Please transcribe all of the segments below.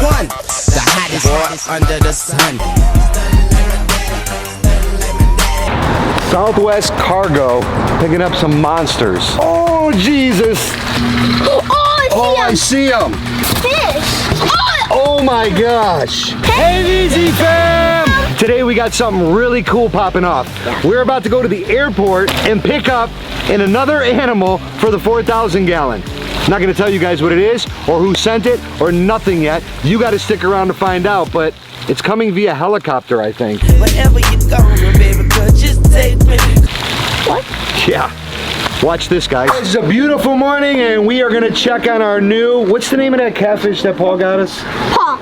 101, the hottest boy under the sun. Southwest Cargo picking up some monsters. Oh Jesus! Oh, I see them. Fish! Oh my gosh! Hey Veezy fam! Today we got something really cool popping off. We're about to go to the airport and pick up another animal for the 4,000 gallon. I'm not gonna tell you guys what it is or who sent it or nothing yet. You gotta stick around to find out, but it's coming via helicopter, I think. Wherever you go, baby, just take me. What? Yeah. Watch this, guys. It's a beautiful morning and we are gonna check on our new, what's the name of that catfish that Paul got us? Paul.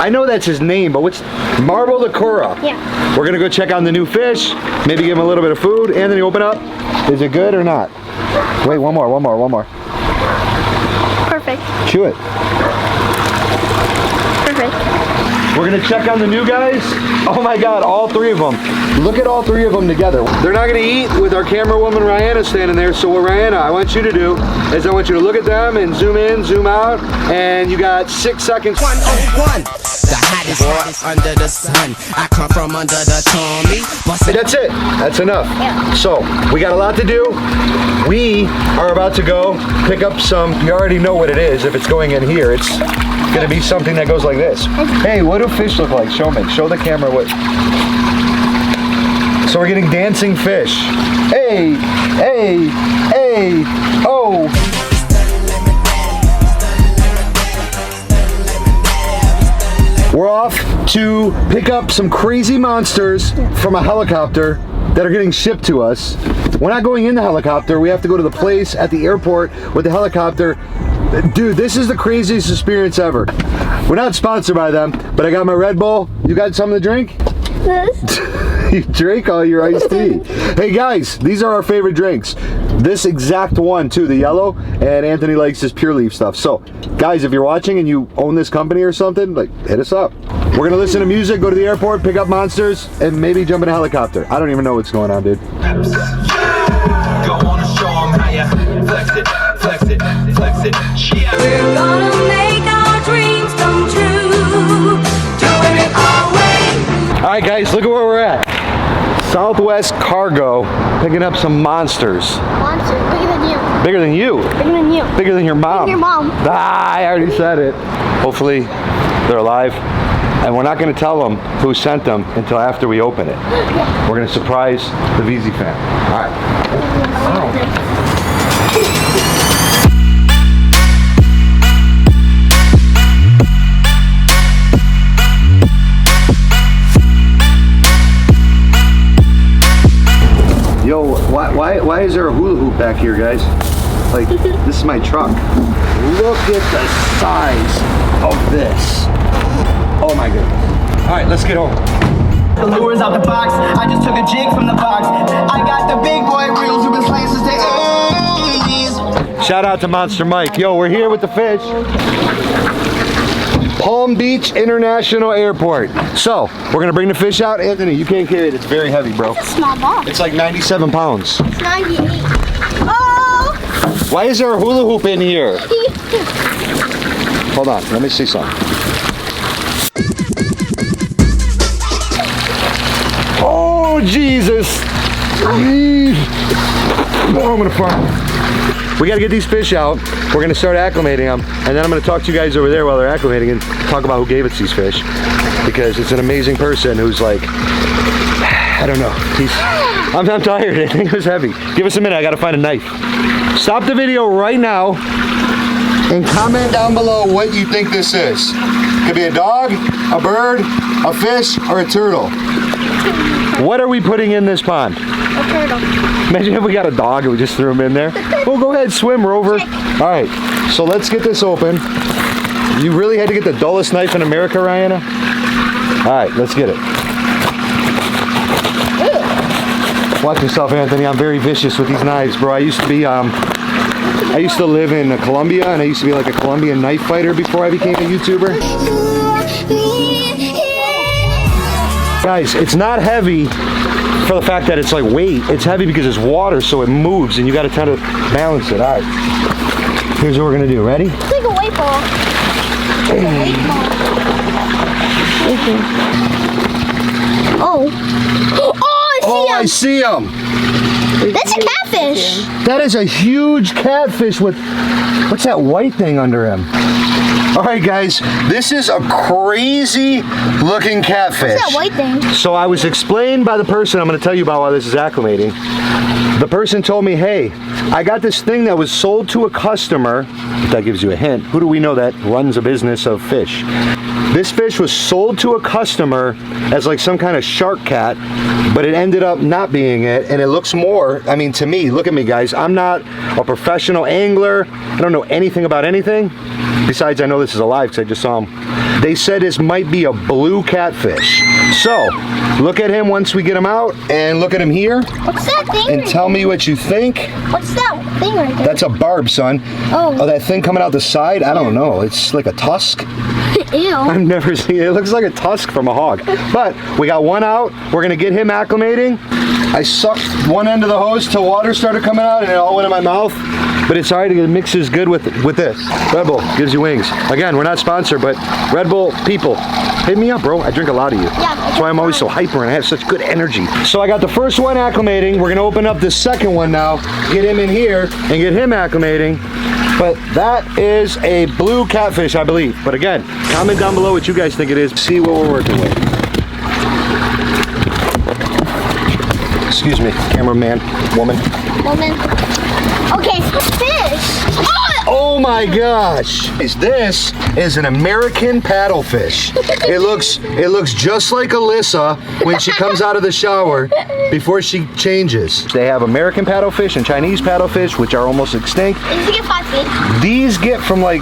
I know that's his name, but what's Marble the Cura? Yeah. We're gonna go check on the new fish, maybe give him a little bit of food. Anthony, open up. Is it good or not? Wait, one more. Perfect. Chew it. Perfect. We're gonna check on the new guys. Oh my God, all three of them. Look at all three of them together. They're not gonna eat with our camera woman Rihanna standing there. So what Rihanna, I want you to do is I want you to look at them and zoom in, zoom out, and you got 6 seconds. 101, the hottest boy under the sun. I come from under the Tommy. That's it. That's enough. Yeah. So we got a lot to do. We are about to go pick up some. You already know what it is. If it's going in here, it's gonna be something that goes like this. Hey, what do fish look like? Show me. Show the camera what. So we're getting dancing fish. Hey, hey, hey, oh. We're off to pick up some crazy monsters from a helicopter that are getting shipped to us. We're not going in the helicopter. We have to go to the place at the airport with the helicopter. Dude, this is the craziest experience ever. We're not sponsored by them, but I got my Red Bull. You got something to drink? This. You drink all your iced tea. Hey guys, these are our favorite drinks. This exact one too, the yellow, and Anthony likes his Pure Leaf stuff. So guys, if you're watching and you own this company or something, like, hit us up. We're gonna listen to music, go to the airport, pick up monsters, and maybe jump in a helicopter. I don't even know what's going on, dude. Go on and show 'em how you flex it, flex it, flex it. Yeah. We're gonna make our dreams come true, doing it our way. All right guys, look at where we're at. Southwest Cargo, picking up some monsters. Monster, bigger than you. Bigger than you. Bigger than you. Bigger than your mom. Your mom. Ah, I already said it. Hopefully they're alive. And we're not gonna tell them who sent them until after we open it. Yeah. We're gonna surprise the Veezy fam. All right. Oh. Yo, why is there a hula hoop back here, guys? Like, this is my truck. Look at the size of this. Oh my goodness. All right, let's get home. The lures out the box, I just took a jig from the box. I got the big boy reels who've been slaying since the 80s. Shout out to Monster Mike. Yo, we're here with the fish. Palm Beach International Airport. So, we're gonna bring the fish out. Anthony, you can't carry it, it's very heavy, bro. It's a small ball. It's like 97 pounds. It's 98. Oh! Why is there a hula hoop in here? Hold on, let me see something. Oh, Jesus. Oh, I'm gonna fart. We gotta get these fish out. We're gonna start acclimating them, and then I'm gonna talk to you guys over there while they're acclimating and talk about who gave us these fish, because it's an amazing person who's like, I don't know. I'm tired. I think it was heavy. Give us a minute. I gotta find a knife. Stop the video right now and comment down below what you think this is. Could be a dog, a bird, a fish, or a turtle. What are we putting in this pond? A turtle. Imagine if we got a dog and we just threw him in there. Well, go ahead, swim, Rover. All right, so let's get this open. You really had to get the dullest knife in America, Rihanna? All right, let's get it. Watch yourself, Anthony. I'm very vicious with these knives, bro. I used to live in Colombia, and I used to be like a Colombian knife fighter before I became a YouTuber. Guys, it's not heavy for the fact that it's like weight. It's heavy because it's water, so it moves, and you got to try to balance it. All right. Here's what we're gonna do. Ready? It's like a weight ball. Oh. Oh, I see him. I see him. That's a catfish. That is a huge catfish with, what's that white thing under him? All right, guys, this is a crazy looking catfish. What's that white thing? So I was explained by the person, I'm gonna tell you about why this is acclimating. The person told me, hey, I got this thing that was sold to a customer. That gives you a hint. Who do we know that runs a business of fish? This fish was sold to a customer as like some kind of shark cat, but it ended up not being it, and it looks more, I mean, to me, look at me, guys, I'm not a professional angler. I don't know anything about anything. Besides, I know this is alive because I just saw him. They said this might be a blue catfish. So, look at him once we get him out, and look at him here. What's that thing? And tell me what you think. What's that thing right there? That's a barb, son. Oh, that thing coming out the side? I don't know. It's like a tusk. Ew. I've never seen it. It looks like a tusk from a hog. But we got one out. We're gonna get him acclimating. I sucked one end of the hose till water started coming out and it all went in my mouth. But it's alright, it mixes good with this. Red Bull gives you wings. Again, we're not sponsored, but Red Bull people, hit me up, bro. I drink a lot of you. Yeah, That's why I'm always so hyper and I have such good energy. So I got the first one acclimating. We're gonna open up the second one now, get him in here and get him acclimating. But that is a blue catfish, I believe. But again, comment down below what you guys think it is. See what we're working with. Excuse me, cameraman, woman. Okay, fish. Oh my gosh! This is an American paddlefish. It looks just like Alyssa when she comes out of the shower before she changes. They have American paddlefish and Chinese paddlefish, which are almost extinct. These get 5 feet. These get from like,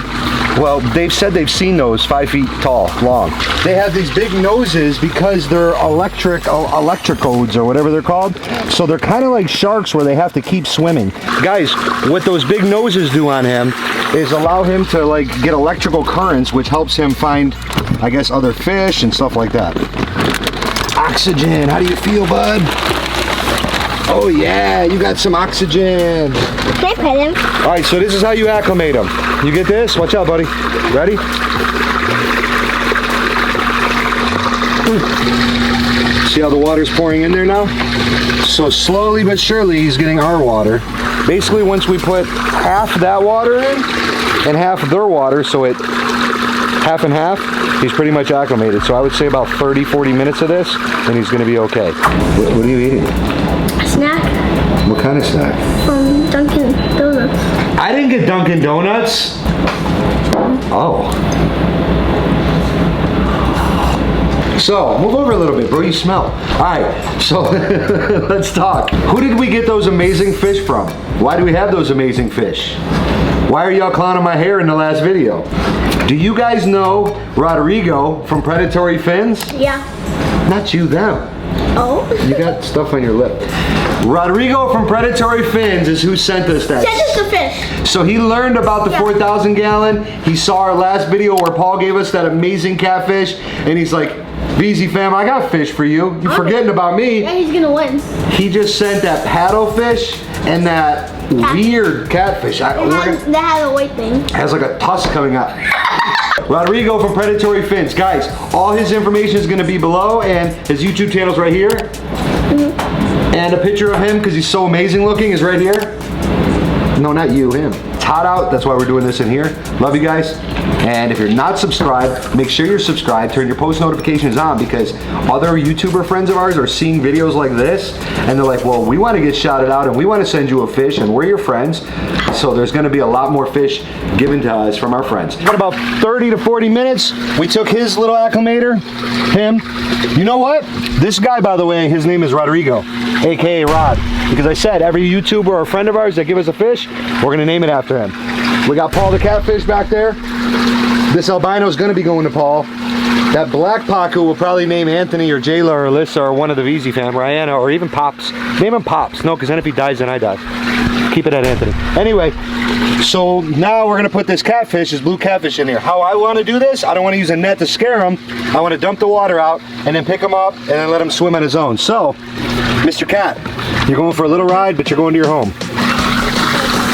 well, they've said they've seen those 5 feet tall, long. They have these big noses because they're electrocodes or whatever they're called. So they're kind of like sharks where they have to keep swimming. Guys, what those big noses do on him is allow him to like get electrical currents, which helps him find, I guess, other fish and stuff like that. Oxygen, how do you feel, bud? Oh yeah, you got some oxygen. Can I pet him? All right, so this is how you acclimate him. You get this? Watch out, buddy. Ready? See how the water's pouring in there now? So slowly but surely he's getting our water. Basically, once we put half that water in and half their water, so it half and half, he's pretty much acclimated. So I would say about 30-40 minutes of this and he's gonna be okay. What are you eating? A snack What kind of snack? from Dunkin' Donuts. I didn't get Dunkin' Donuts. Oh. So, move over a little bit, bro. You smell. All right, so let's talk. Who did we get those amazing fish from? Why do we have those amazing fish? Why are y'all clowning my hair in the last video? Do you guys know Rodrigo from Predatory Fins? Yeah. Not you, them. Oh. You got stuff on your lip. Rodrigo from Predatory Fins is who sent us that. Send us the fish. So he learned about the 4,000 gallon. He saw our last video where Paul gave us that amazing catfish, and he's like, Veezy fam, I got fish for you. You're forgetting about me. Yeah, he's gonna win. He just sent that paddlefish and that weird catfish. That has a white thing. Has like a tusk coming out. Rodrigo from Predatory Fins. Guys, all his information is going to be below, and his YouTube channel's right here. And a picture of him, because he's so amazing looking, is right here. No, not you, him. It's hot out, that's why we're doing this in here. Love you guys. And if you're not subscribed, make sure you're subscribed, turn your post notifications on, because other YouTuber friends of ours are seeing videos like this, and they're like, well, we want to get shouted out, and we want to send you a fish, and we're your friends. So there's going to be a lot more fish given to us from our friends. In about 30 to 40 minutes, we took his little acclimator, him. You know what? This guy, by the way, his name is Rodrigo, aka Rod, because I said every YouTuber or friend of ours that give us a fish, we're going to name it after him. We got Paul the catfish back there. This albino is going to be going to Paul. That black Pacu will probably name Anthony or Jayla or Alyssa or one of the Veezy fam, Rihanna, or even Pops. Name him Pops. No, because then if he dies, then I die. Keep it at Anthony. Anyway, so now we're going to put this catfish, this blue catfish in here. How I want to do this, I don't want to use a net to scare him. I want to dump the water out and then pick him up and then let him swim on his own. So, Mr. Cat, you're going for a little ride, but you're going to your home.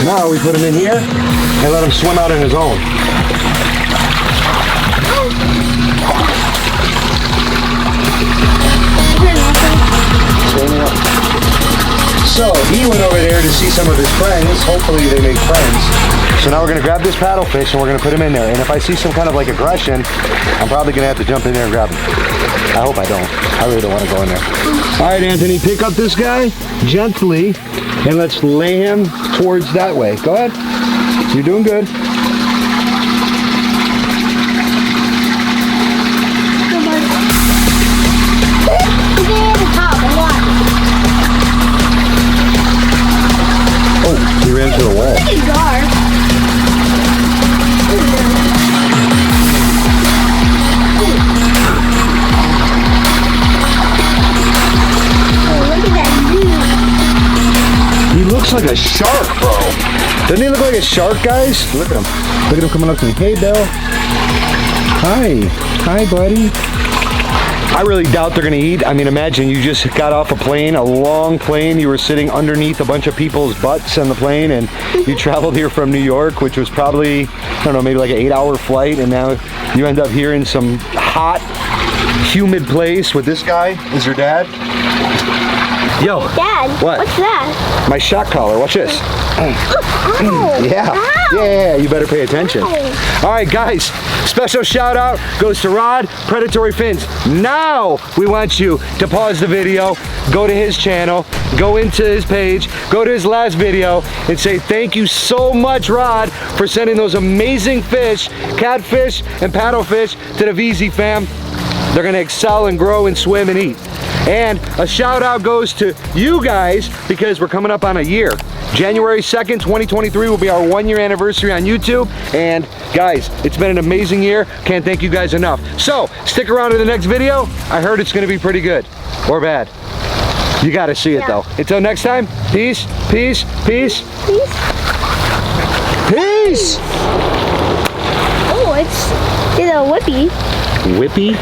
Now we put him in here and let him swim out on his own. He went over there to see some of his friends. Hopefully they make friends. So now we're gonna grab this paddlefish and we're gonna put him in there. And if I see some kind of like aggression, I'm probably gonna have to jump in there and grab him. I hope I don't. I really don't want to go in there. All right, Anthony, pick up this guy gently and let's lay him towards that way. Go ahead. You're doing good. Oh, he ran to the wall. He looks like a shark, bro. Doesn't he look like a shark, guys? Look at him. Look at him coming up to me. Hey, Bill. Hi. Hi, buddy. I really doubt they're gonna eat. I mean, imagine you just got off a plane, a long plane. You were sitting underneath a bunch of people's butts on the plane, and you traveled here from New York, which was probably, I don't know, maybe like an 8-hour flight, and now you end up here in some hot, humid place with this guy as your dad. Yo. Dad, what? What's that? My shock collar. Watch this. Oh, Yeah. ow. Yeah, you better pay attention. Ow. All right, guys. Special shout out goes to Rod, Predatory Fins. Now we want you to pause the video, go to his channel, go into his page, go to his last video, and say thank you so much, Rod, for sending those amazing fish, catfish and paddlefish, to the Veezy fam. They're gonna excel and grow and swim and eat. And a shout out goes to you guys because we're coming up on a year. January 2nd, 2023 will be our 1-year anniversary on YouTube. And guys, it's been an amazing year. Can't thank you guys enough. So stick around to the next video. I heard it's gonna be pretty good or bad. You gotta see it though. Until next time, peace, peace, peace. Peace. Peace. Oh, it's a whippy. Whippy?